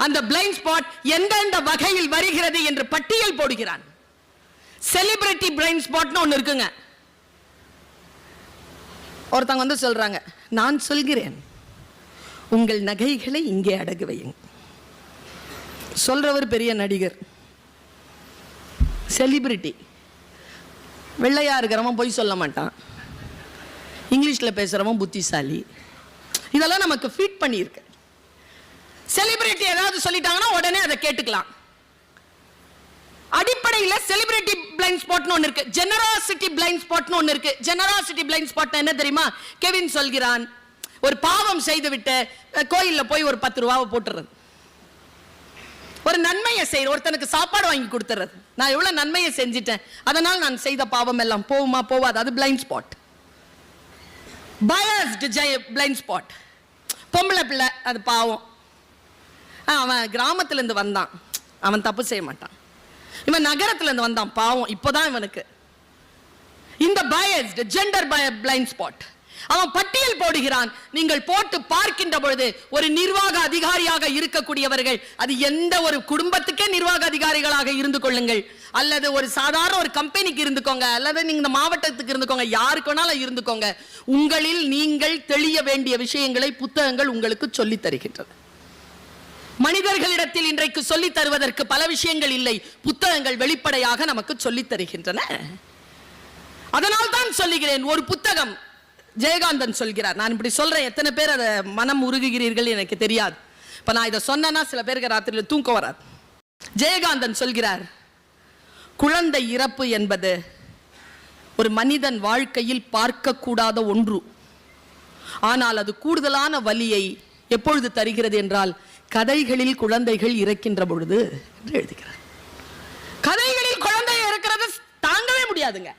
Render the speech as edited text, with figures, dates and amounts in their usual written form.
அந்த blind spot எந்தெந்த வகையில் வருகிறது என்று பட்டியல் போடுகிறான். செலிபிரிட்டி பிளைண்ட் ஸ்பாட்னு ஒன்னு இருக்குங்க. ஒருத்தங்க வந்து சொல்றாங்க, நான் சொல்கிறேன் உங்கள் நகைகளை இங்கே அடகு வையுங்க. சொல்றவர் பெரிய நடிகர், செலிபிரிட்டி. வெள்ளையா இருக்கிறவன் பொய் சொல்ல மாட்டான், இங்கிலீஷ்ல பேசுறவன் புத்திசாலி. இதெல்லாம் நமக்கு ஃபீட் பண்ணியிருக்கு. செலிபிரிட்டி ஏதாவது சொல்லிட்டாங்கன்னா உடனே அதை கேட்டுக்கலாம். அடிப்படையில் செலிபிரிட்டி பிளைண்ட் ஸ்பாட்னு ஒன்று இருக்கு, ஜெனராசிட்டி பிளைண்ட் ஸ்பாட்னு ஒன்று இருக்கு. ஜெனராசிட்டி பிளைண்ட் ஸ்பாட் என்ன தெரியுமா? கெவின் சொல்கிறான், ஒரு பாவம் செய்துவிட்டு கோயிலில் போய் ஒரு 10 ரூபாவை போட்டுறது, ஒரு நன்மையை செய்ய, ஒருத்தனுக்கு சாப்பாடு வாங்கி கொடுத்துறது. நான் எவ்வளவு நன்மையை செஞ்சிட்டேன், அதனால் நான் செய்த பாவம் எல்லாம் போகுமா போவாது, அது blind spot. Biased blind spot. பொம்பளை பிள்ளை, அது பாவம், அவன் கிராமத்திலிருந்து வந்தான், அவன் தப்பு செய்ய மாட்டான். இவன் நகரத்திலிருந்து வந்தான், பாவம், இப்போதான் இவனுக்கு. இந்த பயஸ்டு ஜெண்டர் பிளைண்ட் ஸ்பாட். அவன் பட்டியல் போடுகிறான். நீங்கள் போட்டு பார்க்கின்ற பொழுது ஒரு நிர்வாக அதிகாரியாக இருக்கக்கூடியவர்கள், அது எந்த ஒரு குடும்பத்துக்கே நிர்வாக அதிகாரிகளாக இருந்து கொள்ளுங்கள், அல்லது ஒரு சாதாரண ஒரு கம்பெனிக்கு இருந்துக்கோங்க, அல்லது நீங்க இந்த மாவட்டத்துக்கு இருந்துக்கோங்க, யாருக்கு வேணாலும் இருந்துக்கோங்க, உங்களில் நீங்கள் தெளிய வேண்டிய விஷயங்களை புத்தகங்கள் உங்களுக்கு சொல்லி தருகின்றது. மனிதர்களிடத்தில் இன்றைக்கு சொல்லி தருவதற்கு பல விஷயங்கள் இல்லை, புத்தகங்கள் வெளிப்படையாக நமக்கு சொல்லி தருகின்றன. அதனால் தான் சொல்லுகிறேன், ஒரு புத்தகம் ஜெயகாந்தன் சொல்கிறார். நான் இப்படி சொல்றேன், எத்தனை பேர் அதை மனம் உருகுகிறீர்கள் எனக்கு தெரியாது. இப்ப நான் இதை சொன்னேன்னா சில பேருக்கு ராத்திரியில் தூக்கம் வராது. ஜெயகாந்தன் சொல்கிறார், குழந்தை இறப்பு என்பது ஒரு மனிதன் வாழ்க்கையில் பார்க்கக்கூடாத ஒன்று. ஆனால் அது கூடுதலான வலியை எப்பொழுது தருகிறது என்றால் கதைகளில் குழந்தைகள் இறக்கின்ற பொழுது என்று எழுதுகிறார். கதைகளில் குழந்தை இறக்கிறது தாங்கவே முடியாதுங்க.